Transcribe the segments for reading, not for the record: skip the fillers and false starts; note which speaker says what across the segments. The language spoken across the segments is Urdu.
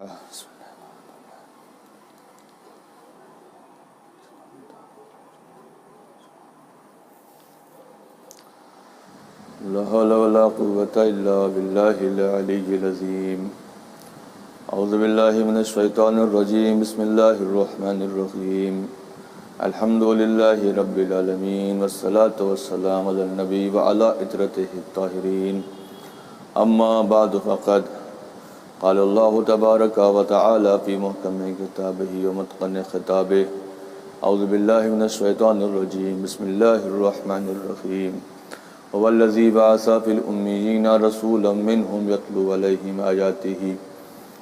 Speaker 1: لا حول ولا قوة إلا بالله العلي العظيم. أعوذ بالله من الشيطان الرجيم. بسم الله الرحمن الرحيم. الحمد لله رب العالمين والصلاة والسلام على النبي وعلى إترته الطاهرين. أما بعد فقد قال الله تبارك وتعالى في محكم كتابه ومتقن خطابه. أعوذ بالله من الشيطان الرجيم. بسم الله الرحمن الرحيم. هو الذي بعث في الأميين رسولا منهم يتلو عليهم آياته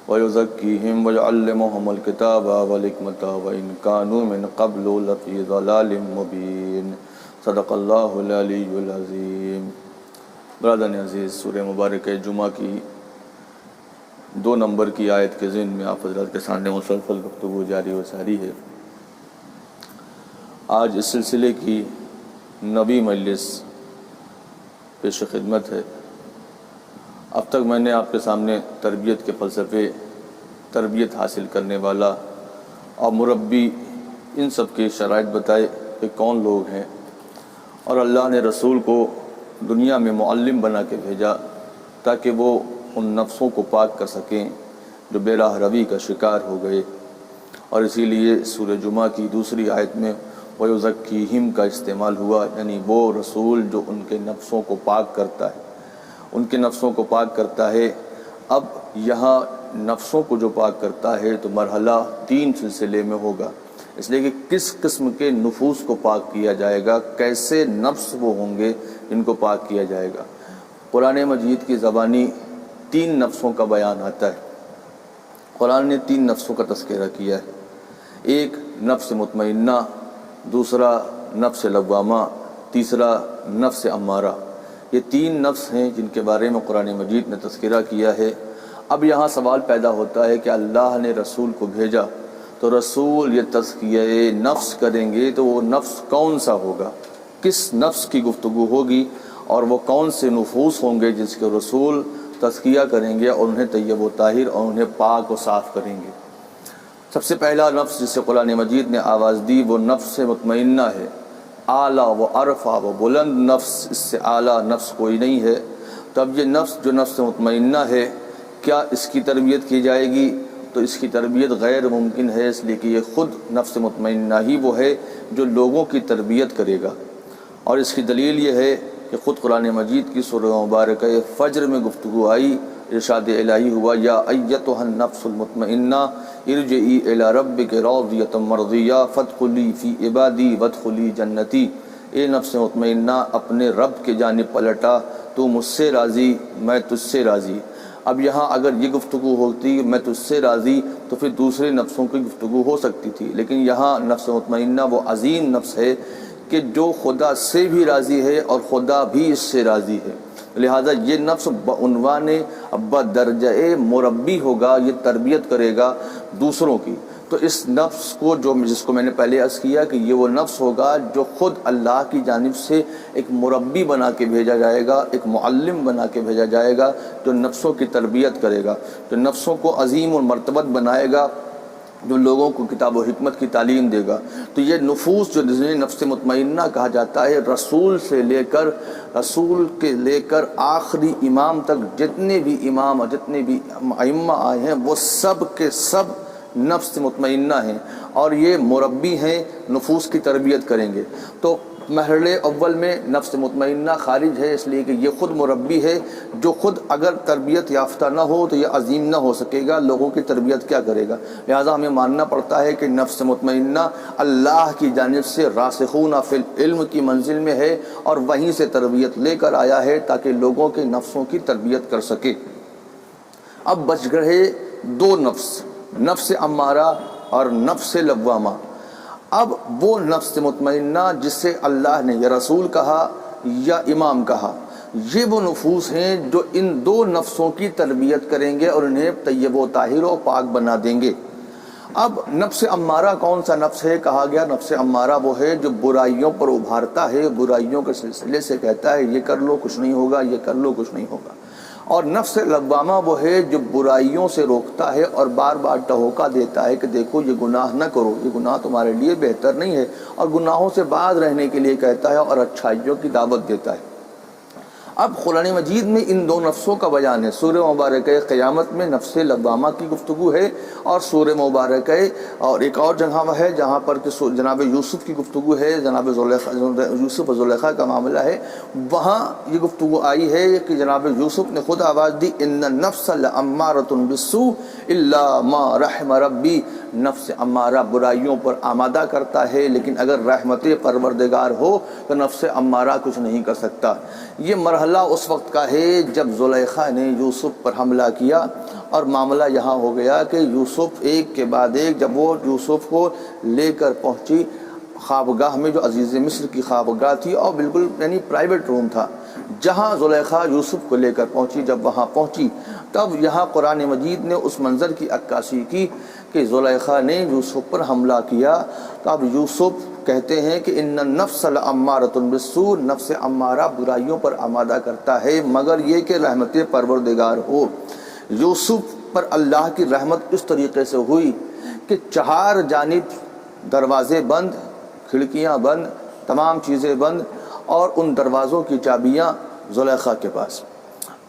Speaker 1: ويزكيهم ويعلمهم الكتاب والحكمة وإن كانوا من قبل لفي ضلال مبين. صدق اللہ العلی العظیم. برادران عزیز، سورہ مبارک جمعہ کی 2 نمبر کی آیت کے ضمن میں آپ حضرات کے سامنے مسلسل گفتگو جاری و ساری ہے. آج اس سلسلے کی 9ویں مجلس پیش خدمت ہے. اب تک میں نے آپ کے سامنے تربیت کے فلسفے، تربیت حاصل کرنے والا اور مربی، ان سب کے شرائط بتائے کہ کون لوگ ہیں، اور اللہ نے رسول کو دنیا میں معلم بنا کے بھیجا تاکہ وہ ان نفسوں کو پاک کر سکیں جو بے راہ روی کا شکار ہو گئے. اور اسی لیے سورہ جمعہ کی دوسری آیت میں وَيُزَكِّيهِمْ کا استعمال ہوا، یعنی وہ رسول جو ان کے نفسوں کو پاک کرتا ہے، ان کے نفسوں کو پاک کرتا ہے. اب یہاں نفسوں کو جو پاک کرتا ہے تو مرحلہ 3 سلسلے میں ہوگا، اس لیے کہ کس قسم کے نفوس کو پاک کیا جائے گا، کیسے نفس وہ ہوں گے جن کو پاک کیا جائے گا. قرآن مجید کی زبانی 3 نفسوں کا بیان آتا ہے. قرآن نے 3 نفسوں کا تذکرہ کیا ہے. ایک نفس مطمئنہ، دوسرا نفس لوامہ، تیسرا نفس امارہ. یہ 3 نفس ہیں جن کے بارے میں قرآن مجید نے تذکرہ کیا ہے. اب یہاں سوال پیدا ہوتا ہے کہ اللہ نے رسول کو بھیجا تو رسول یہ تزکیہ نفس کریں گے تو وہ نفس کون سا ہوگا، کس نفس کی گفتگو ہوگی، اور وہ کون سے نفوس ہوں گے جس کے رسول تزکیہ کریں گے اور انہیں طیب و طاہر اور انہیں پاک و صاف کریں گے. سب سے پہلا نفس جس سے قرآن مجید نے آواز دی وہ نفس مطمئنہ ہے. اعلیٰ و عرفہ و بلند نفس، اس سے اعلیٰ نفس کوئی نہیں ہے. تو اب یہ نفس جو نفس مطمئنہ ہے، کیا اس کی تربیت کی جائے گی؟ تو اس کی تربیت غیر ممکن ہے، اس لیے کہ یہ خود نفس مطمئنہ ہی وہ ہے جو لوگوں کی تربیت کرے گا. اور اس کی دلیل یہ ہے کہ خود قرآن مجید کی سورہ مبارکہ فجر میں گفتگو آئی، ارشاد الہی ہوا یا ایتھا النفس المطمئنہ ارجعی الی ربک راضیۃ مرضیہ فادخلی فی عبادی وادخلی جنتی. اے نفس مطمئنہ، اپنے رب کے جانب پلٹا، تو مجھ سے راضی، میں تجھ سے راضی. اب یہاں اگر یہ گفتگو ہوتی میں تجھ سے راضی تو پھر دوسرے نفسوں کی گفتگو ہو سکتی تھی، لیکن یہاں نفس مطمئنہ وہ عظیم نفس ہے کہ جو خدا سے بھی راضی ہے اور خدا بھی اس سے راضی ہے. لہذا یہ نفس بعنوان بدرجہ مربی ہوگا، یہ تربیت کرے گا دوسروں کی. تو اس نفس کو جس کو میں نے پہلے عرض کیا کہ یہ وہ نفس ہوگا جو خود اللہ کی جانب سے ایک مربی بنا کے بھیجا جائے گا، ایک معلم بنا کے بھیجا جائے گا جو نفسوں کی تربیت کرے گا، جو نفسوں کو عظیم اور مرتبت بنائے گا، جو لوگوں کو کتاب و حکمت کی تعلیم دے گا. تو یہ نفوس جو نفس مطمئنہ کہا جاتا ہے، رسول کے لے کر آخری امام تک جتنے بھی امام اور جتنے بھی ائمہ آئے ہیں وہ سب کے سب نفس مطمئنہ ہیں، اور یہ مربی ہیں، نفوس کی تربیت کریں گے. تو مرحلے اول میں نفس مطمئنہ خارج ہے، اس لیے کہ یہ خود مربی ہے جو خود اگر تربیت یافتہ نہ ہو تو یہ عظیم نہ ہو سکے گا، لوگوں کی تربیت کیا کرے گا. لہذا ہمیں ماننا پڑتا ہے کہ نفس مطمئنہ اللہ کی جانب سے راسخون فی العلم کی منزل میں ہے اور وہیں سے تربیت لے کر آیا ہے تاکہ لوگوں کے نفسوں کی تربیت کر سکے. اب بچ گئے 2 نفس، نفس امارہ اور نفس لوامہ. اب وہ نفس مطمئنہ جسے اللہ نے یا رسول کہا یا امام کہا، یہ وہ نفوس ہیں جو ان 2 نفسوں کی تربیت کریں گے اور انہیں طیب و طاہر و پاک بنا دیں گے. اب نفس امارہ کون سا نفس ہے؟ کہا گیا نفس امارہ وہ ہے جو برائیوں پر ابھارتا ہے، برائیوں کے سلسلے سے کہتا ہے یہ کر لو کچھ نہیں ہوگا، یہ کر لو کچھ نہیں ہوگا. اور نفس لوامہ وہ ہے جو برائیوں سے روکتا ہے اور بار بار ٹہوکا دیتا ہے کہ دیکھو یہ گناہ نہ کرو، یہ گناہ تمہارے لیے بہتر نہیں ہے، اور گناہوں سے باز رہنے کے لیے کہتا ہے اور اچھائیوں کی دعوت دیتا ہے۔ اب قرآن مجید میں ان دو نفسوں کا بیان ہے۔ سورہ مبارکہ قیامت میں نفس لوامہ کی گفتگو ہے، اور سورہ مبارکہ اور ایک اور جگہ ہے جہاں پر کہ جناب یوسف کی گفتگو ہے، جناب یوسف و زلیخا کا معاملہ ہے، وہاں یہ گفتگو آئی ہے کہ جناب یوسف نے خود آواز دی، ان النفس لامارۃ بالسوء الا ما رحم ربی، نفس امارہ برائیوں پر آمادہ کرتا ہے، لیکن اگر رحمت پروردگار ہو تو نفس امارہ کچھ نہیں کر سکتا۔ یہ مرحلہ اس وقت کا ہے جب زلیخا نے یوسف پر حملہ کیا، اور معاملہ یہاں ہو گیا کہ یوسف ایک کے بعد ایک، جب وہ یوسف کو لے کر پہنچی خوابگاہ میں جو عزیز مصر کی خوابگاہ تھی، اور بالکل یعنی پرائیویٹ روم تھا جہاں زلیخا یوسف کو لے کر پہنچی، جب وہاں پہنچی تب یہاں قرآن مجید نے اس منظر کی عکاسی کی کہ زلیخا نے یوسف پر حملہ کیا۔ تو اب یوسف کہتے ہیں کہ ان النفس لامارۃ بالسوء، نفس امارہ برائیوں پر آمادہ کرتا ہے مگر یہ کہ رحمت پروردگار ہو۔ یوسف پر اللہ کی رحمت اس طریقے سے ہوئی کہ چہار جانب دروازے بند، کھڑکیاں بند، تمام چیزیں بند، اور ان دروازوں کی چابیاں زلیخا کے پاس۔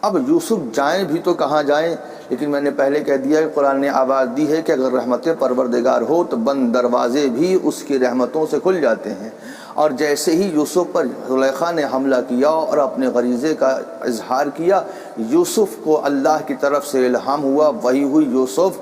Speaker 1: اب یوسف جائیں بھی تو کہاں جائیں، لیکن میں نے پہلے کہہ دیا کہ قرآن نے آواز دی ہے کہ اگر رحمت پروردگار ہو تو بند دروازے بھی اس کی رحمتوں سے کھل جاتے ہیں۔ اور جیسے ہی یوسف پر زلیخا نے حملہ کیا اور اپنے غریزے کا اظہار کیا، یوسف کو اللہ کی طرف سے الہام ہوا، وہی ہوئی یوسف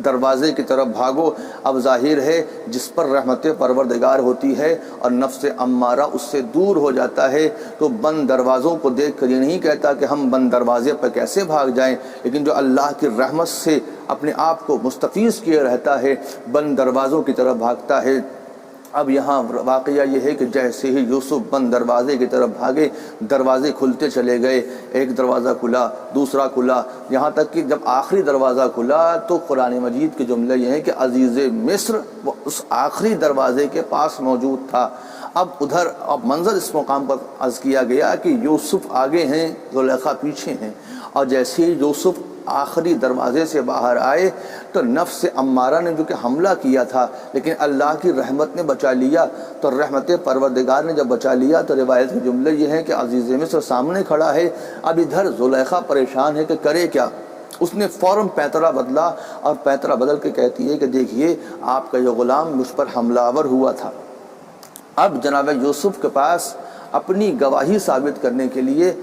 Speaker 1: دروازے کی طرف بھاگو۔ اب ظاہر ہے جس پر رحمت پروردگار ہوتی ہے اور نفس امارہ اس سے دور ہو جاتا ہے، تو بند دروازوں کو دیکھ کر یہ نہیں کہتا کہ ہم بند دروازے پر کیسے بھاگ جائیں، لیکن جو اللہ کی رحمت سے اپنے آپ کو مستفیض کیے رہتا ہے بند دروازوں کی طرف بھاگتا ہے۔ اب یہاں واقعہ یہ ہے کہ جیسے ہی یوسف بند دروازے کی طرف بھاگے، دروازے کھلتے چلے گئے، ایک دروازہ کھلا، دوسرا کھلا، یہاں تک کہ جب آخری دروازہ کھلا تو قرآن مجید کے جملے یہ ہیں کہ عزیز مصر وہ اس آخری دروازے کے پاس موجود تھا۔ اب منظر اس مقام پر عرض کیا گیا کہ یوسف آگے ہیں، زلیخا پیچھے ہیں، اور جیسے ہی یوسف آخری دروازے سے باہر آئے تو نفس امارہ نے جو کہ حملہ کیا تھا لیکن اللہ کی رحمت نے بچا لیا، تو رحمت پروردگار نے جب بچا لیا تو روایت کے جملے یہ ہیں کہ عزیز مصر سامنے کھڑا ہے، اب ادھر زلیخا پریشان ہے کہ کرے کیا۔ اس نے فوراً پیترا بدلا، اور پیترا بدل کے کہتی ہے کہ دیکھیے آپ کا یہ غلام مجھ پر حملہ آور ہوا تھا۔ اب جناب یوسف کے پاس اپنی گواہی ثابت کرنے کے لیے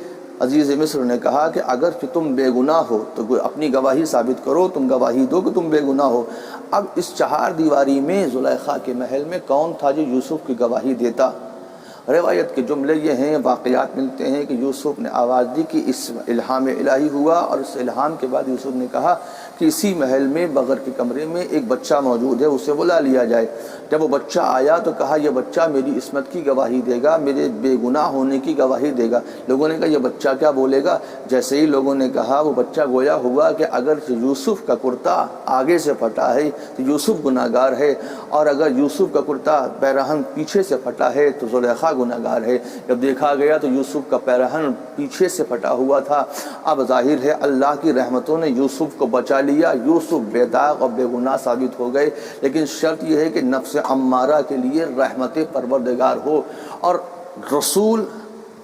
Speaker 1: عزیز مصر نے کہا کہ اگر کہ تم بے گناہ ہو تو اپنی گواہی ثابت کرو، تم گواہی دو کہ تم بے گناہ ہو۔ اب اس چہار دیواری میں زلیخا کے محل میں کون تھا جو یوسف کی گواہی دیتا؟ روایت کے جملے یہ ہیں، واقعات ملتے ہیں کہ یوسف نے آواز دی کہ اس الہام الہی ہوا، اور اس الہام کے بعد یوسف نے کہا کہ اسی محل میں بغیر کے کمرے میں ایک بچہ موجود ہے، اسے بلا لیا جائے۔ جب وہ بچہ آیا تو کہا یہ بچہ میری عصمت کی گواہی دے گا، میرے بے گناہ ہونے کی گواہی دے گا۔ لوگوں نے کہا یہ بچہ کیا بولے گا؟ جیسے ہی لوگوں نے کہا وہ بچہ گویا ہوا کہ اگر یوسف کا کرتا آگے سے پھٹا ہے تو یوسف گناہ گار ہے، اور اگر یوسف کا کرتا پیراہن پیچھے سے پھٹا ہے تو زلیخا گناہ گار ہے۔ جب دیکھا گیا تو یوسف کا پیراہن پیچھے سے پھٹا ہوا تھا۔ اب ظاہر ہے اللہ کی رحمتوں نے یوسف کو بچا لیا، یوسف بے داغ اور بے گناہ ثابت ہو گئے، لیکن شرط یہ ہے کہ نفس امارہ کے لیے رحمت پروردگار ہو، اور رسول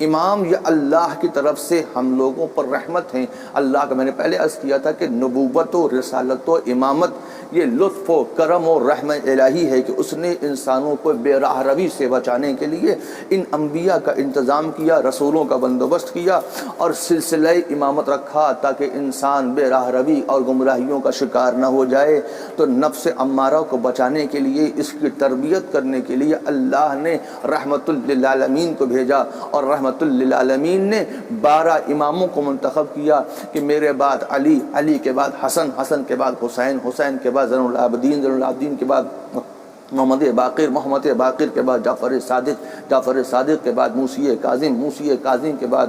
Speaker 1: امام یا اللہ کی طرف سے ہم لوگوں پر رحمت ہیں۔ اللہ کا میں نے پہلے عرض کیا تھا کہ نبوت و رسالت و امامت یہ لطف و کرم و رحمت الہی ہے کہ اس نے انسانوں کو بے راہ روی سے بچانے کے لیے ان انبیاء کا انتظام کیا، رسولوں کا بندوبست کیا، اور سلسلہ امامت رکھا تاکہ انسان بے راہ روی اور گمراہیوں کا شکار نہ ہو جائے۔ تو نفس امارہ کو بچانے کے لیے، اس کی تربیت کرنے کے لیے اللہ نے رحمت للعالمین کو بھیجا، اور رحمت للعالمین نے 12 اماموں کو منتخب کیا کہ میرے بعد علی، علی کے بعد حسن، حسن کے بعد حسین، حسین کے بعد زین العابدین، زین العابدین کے بعد محمد باقر، محمد باقر کے بعد جعفر صادق، جعفر صادق کے بعد موسی کاظم، موسی کاظم کے بعد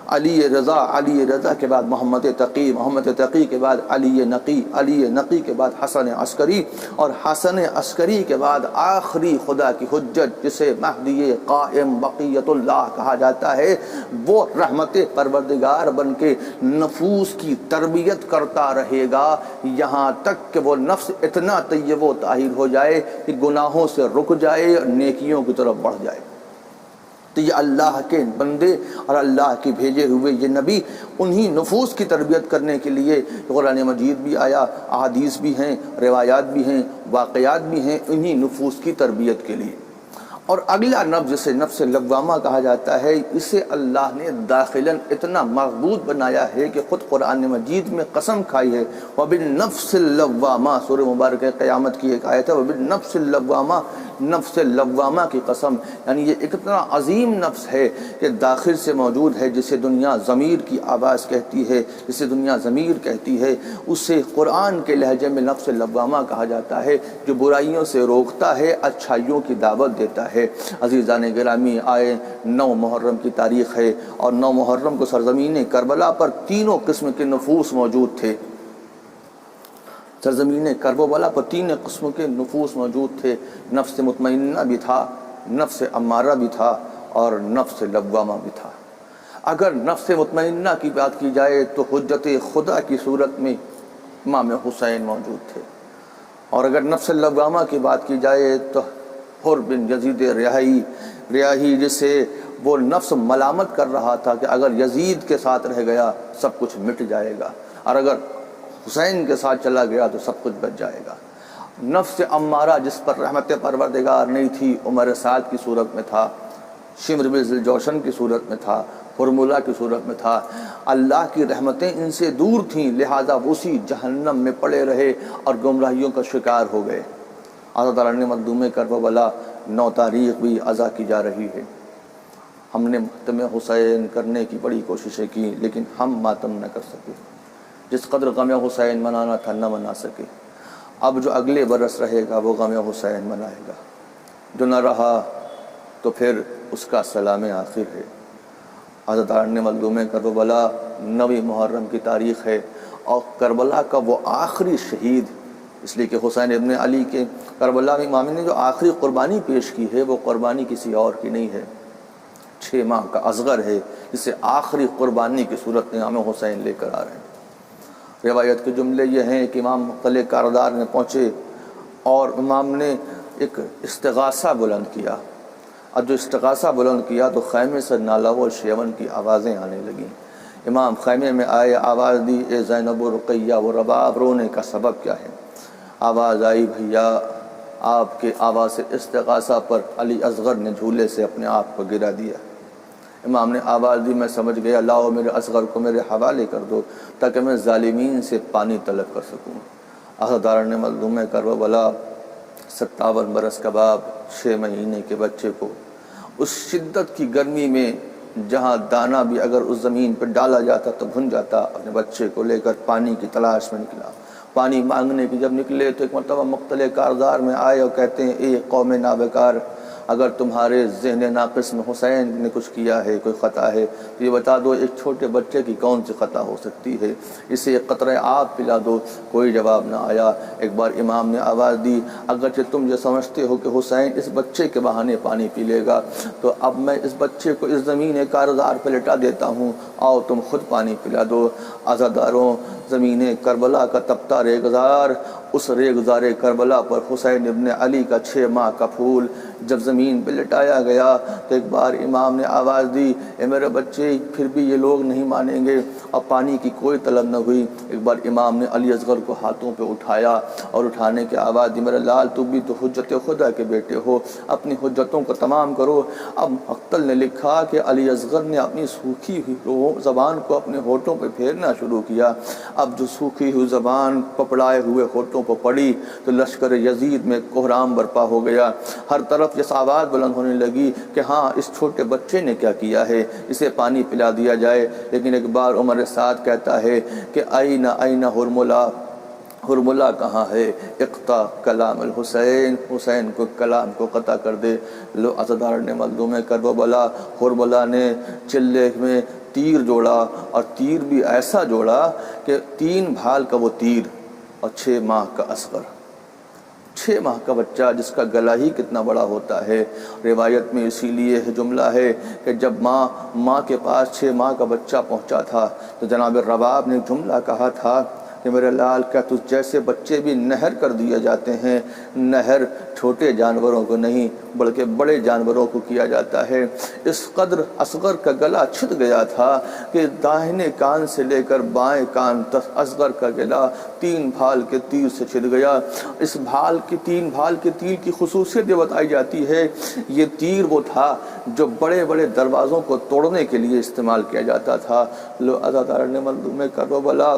Speaker 1: علی رضا کے بعد محمد تقی، محمد تقی کے بعد علی نقی، علی نقی کے بعد حسن عسکری، اور حسن عسکری کے بعد آخری خدا کی حجت جسے مہدی قائم بقیت اللہ کہا جاتا ہے، وہ رحمت پروردگار بن کے نفوس کی تربیت کرتا رہے گا یہاں تک کہ وہ نفس اتنا طیب و طاہر ہو جائے کہ گناہوں سے رک جائے اور نیکیوں کی طرف بڑھ جائے۔ تو یہ اللہ کے بندے اور اللہ کے بھیجے ہوئے یہ نبی انہی نفوس کی تربیت کرنے کے لیے قرآن مجید بھی آیا، احادیث بھی ہیں، روایات بھی ہیں، واقعات بھی ہیں، انہی نفوس کی تربیت کے لیے۔ اور اگلا نفس جسے نفس لوامہ کہا جاتا ہے، اسے اللہ نے داخلاً اتنا مضبوط بنایا ہے کہ خود قرآن مجید میں قسم کھائی ہے، وَبِالنَّفْسِ اللَّوَّامَہ، سورہ مبارک قیامت کی ایک آیت ہے، وَبِالنَّفْسِ اللَّوَّامَہ، نفس لوامہ کی قسم، یعنی یہ ایک اتنا عظیم نفس ہے کہ داخل سے موجود ہے، جسے دنیا ضمیر کی آواز کہتی ہے، جسے دنیا ضمیر کہتی ہے، اسے قرآن کے لہجے میں نفس لوامہ کہا جاتا ہے، جو برائیوں سے روکتا ہے، اچھائیوں کی دعوت دیتا ہے۔ عزیزان گرامی، آئے 9 محرم کی تاریخ ہے، اور 9 محرم کو سرزمین کربلا پر تینوں قسم کے نفوس موجود تھے۔ سرزمین کربلا پر 3 قسم کے نفوس موجود تھے، نفس مطمئنہ بھی تھا، نفس امارہ بھی تھا، اور نفس لوامہ بھی تھا۔ اگر نفس مطمئنہ کی بات کی جائے تو حجت خدا کی صورت میں امام حسین موجود تھے، اور اگر نفس لوامہ کی بات کی جائے تو حر بن یزید ریاحی جسے وہ نفس ملامت کر رہا تھا کہ اگر یزید کے ساتھ رہ گیا سب کچھ مٹ جائے گا، اور اگر حسین کے ساتھ چلا گیا تو سب کچھ بچ جائے گا۔ نفس امارہ جس پر رحمت پروردگار نہیں تھی، عمر سعد کی صورت میں تھا، شمر بن ذوالجوشن کی صورت میں تھا، حرملہ کی صورت میں تھا، اللہ کی رحمتیں ان سے دور تھیں، لہذا اسی جہنم میں پڑے رہے اور گمراہیوں کا شکار ہو گئے۔ عزاداران مظلوم کربلا 9 تاریخ بھی ادا کی جا رہی ہے۔ ہم نے ماتم حسین کرنے کی بڑی کوششیں کی، لیکن ہم ماتم نہ کر سکے، جس قدر غم حسین منانا تھا نہ منا سکے۔ اب جو اگلے برس رہے گا وہ غم حسین منائے گا، جو نہ رہا تو پھر اس کا سلام آخر ہے۔ عزاداران مظلوم کربلا 9 محرم کی تاریخ ہے، اور کربلا کا وہ آخری شہید، اس لیے کہ حسین ابن علی کے کربلا میں امام نے جو آخری قربانی پیش کی ہے وہ قربانی کسی اور کی نہیں ہے، 6 ماہ کا اصغر ہے، جسے آخری قربانی کی صورت میں امام حسین لے کر آ رہے ہیں۔ روایت کے جملے یہ ہیں کہ امام قلعہ کاردار میں پہنچے اور امام نے ایک استغاثہ بلند کیا، اور جو استغاثہ بلند کیا تو خیمے سے نالہ و شیون کی آوازیں آنے لگیں۔ امام خیمے میں آئے، آواز دی، اے زینب و رقیہ و رباب، رونے کا سبب کیا ہے؟ آواز آئی، بھیا آپ کے آواز سے استغاثہ پر علی اصغر نے جھولے سے اپنے آپ کو گرا دیا۔ امام نے آواز دی، میں سمجھ گیا، لاؤ میرے اصغر کو میرے حوالے کر دو تاکہ میں ظالمین سے پانی طلب کر سکوں۔ عزاداران مظلوم کربلا 57 برس کا باپ 6 مہینے کے بچے کو اس شدت کی گرمی میں جہاں دانہ بھی اگر اس زمین پہ ڈالا جاتا تو بھن جاتا، اپنے بچے کو لے کر پانی کی تلاش میں نکلا۔ پانی مانگنے کی جب نکلے تو ایک مرتبہ مقتل کاردار میں آئے اور کہتے ہیں، اے قوم نابکار، اگر تمہارے ذہن ناقص میں حسین نے کچھ کیا ہے، کوئی خطا ہے تو یہ بتا دو، ایک چھوٹے بچے کی کون سی خطا ہو سکتی ہے، اسے ایک قطرہ آب پلا دو۔ کوئی جواب نہ آیا۔ ایک بار امام نے آواز دی، اگرچہ تم یہ سمجھتے ہو کہ حسین اس بچے کے بہانے پانی پی لے گا، تو اب میں اس بچے کو اس زمین کاردار پہ لٹا دیتا ہوں، آؤ تم خود پانی پلا دو۔ عزاداروں، زمین کربلا کا تپتا ریگزار، اس ریگزار کربلا پر حسین ابن علی کا 6 ماہ کا پھول جب زمین پہ لٹایا گیا تو ایک بار امام نے آواز دی، اے میرے بچے، پھر بھی یہ لوگ نہیں مانیں گے، اور پانی کی کوئی طلب نہ ہوئی۔ ایک بار امام نے علی اصغر کو ہاتھوں پہ اٹھایا اور اٹھانے کی آواز دی، میرے لال تو بھی تو حجت خدا کے بیٹے ہو، اپنی حجتوں کو تمام کرو۔ اب مقتل نے لکھا کہ علی اصغر نے اپنی سوکھی ہوئی زبان کو اپنے ہونٹوں پہ پھیرنا شروع کیا۔ اب جو سوکھی ہوئی زبان پپڑائے ہوئے ہونٹوں پہ پڑی تو لشکر یزید میں کوہرام برپا ہو گیا۔ ہر طرف یہ آواز بلند ہونے لگی کہ ہاں اس چھوٹے بچے نے کیا کیا ہے، اسے پانی پلا دیا جائے۔ لیکن ایک بار عمر سعد کہتا ہے کہ این حرملہ، حرملہ کہاں ہے، اقطع کلام الحسین، حسین کو کلام کو قطع کر دے۔ لو عزاداران مظلوم کربلا، حرملہ نے چلے میں تیر جوڑا اور تیر بھی ایسا جوڑا کہ 3 بھال کا وہ تیر اور 6 ماہ کا اصغر، 6 ماہ کا بچہ جس کا گلا ہی کتنا بڑا ہوتا ہے۔ روایت میں اسی لیے جملہ ہے کہ جب ماں کے پاس 6 ماہ کا بچہ پہنچا تھا تو جناب رباب نے جملہ کہا تھا کہ میرے لال کیا تجھ جیسے بچے بھی نہر کر دیے جاتے ہیں؟ نہر چھوٹے جانوروں کو نہیں بلکہ بڑے جانوروں کو کیا جاتا ہے۔ اس قدر اصغر کا گلا چھد گیا تھا کہ داہنے کان سے لے کر بائیں کان تک اصغر کا گلا 3 بھال کے تیر سے چھد گیا۔ اس 3 بھال کے تیر کی خصوصیت یہ بتائی جاتی ہے، یہ تیر وہ تھا جو بڑے بڑے دروازوں کو توڑنے کے لیے استعمال کیا جاتا تھا۔ لو عزادار نے مظلوم کربلا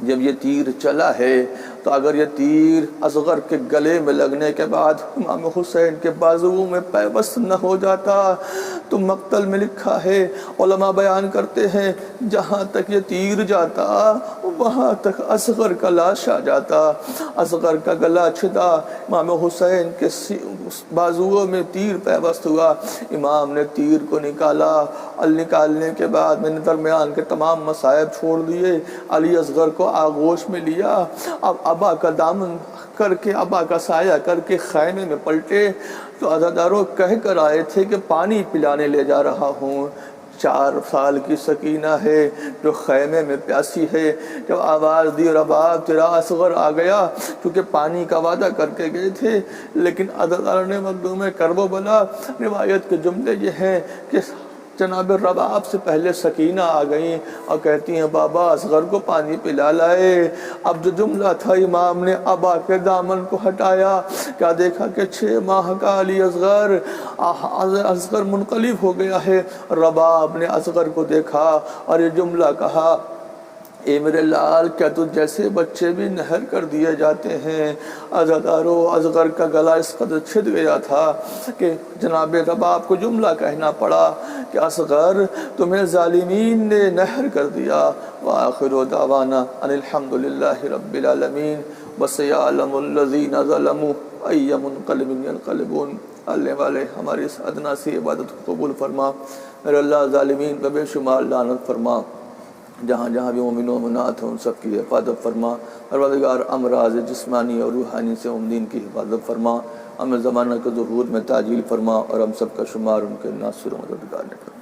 Speaker 1: جب یہ تیر چلا ہے تو اگر یہ تیر اصغر کے گلے میں لگنے کے بعد امام حسین کے بازوؤں میں پیوست نہ ہو جاتا تو مقتل میں لکھا ہے، علماء بیان کرتے ہیں جہاں تک یہ تیر جاتا وہاں تک اصغر کا لاش آ جاتا۔ اصغر کا گلا چھدا، امام حسین کے بازوؤں میں تیر پیوست ہوا، امام نے تیر کو نکالا، نکالنے کے بعد میں نے درمیان کے تمام مصائب چھوڑ دیے، علی اصغر کو آغوش میں لیا، اب ابا کا دامن کر کے ابا کا سایہ کر کے خیمے میں پلٹے تو عزاداروں کہہ کر آئے تھے کہ پانی پلانے لے جا رہا ہوں۔ 4 سال کی سکینہ ہے جو خیمے میں پیاسی ہے، جب آواز دی رباب تیرا اصغر آ گیا، کیونکہ پانی کا وعدہ کر کے گئے تھے، لیکن عزادار نے مظلوم کربلا روایت کے جملے یہ ہیں کہ جناب رباب سے پہلے سکینہ آ گئیں اور کہتی ہیں بابا اصغر کو پانی پلا لائے۔ اب جو جملہ تھا امام نے ابا کے دامن کو ہٹایا، کیا دیکھا کہ 6 ماہ کا علی اصغر منقلب ہو گیا ہے۔ رباب نے اصغر کو دیکھا اور یہ جملہ کہا، اے میرے لال کیا تو جیسے بچے بھی نہر کر دیے جاتے ہیں؟ عزادارو اصغر کا گلا اس قدر چھد گیا تھا کہ جناب رباب کو جملہ کہنا پڑا کہ اصغر تمہیں ظالمین نے نہر کر دیا۔ وآخر دعوانا ان الحمدللہ رب العالمین وسیعلم الذین ظلموا ای منقلب ینقلبون۔ اللہ والے ہماری اس ادنا سی عبادت کو قبول فرما، میرے اللہ ظالمین پہ بے شمار لعنت فرما، جہاں جہاں بھی مومن و مومنات ہیں ان سب کی حفاظت فرما، پروردگار امراض جسمانی اور روحانی سے دین کی حفاظت فرما، ہمیں زمانہ کے ظہور میں تعجیل فرما اور ہم سب کا شمار ان کے ناصر و مددگار نے فرما۔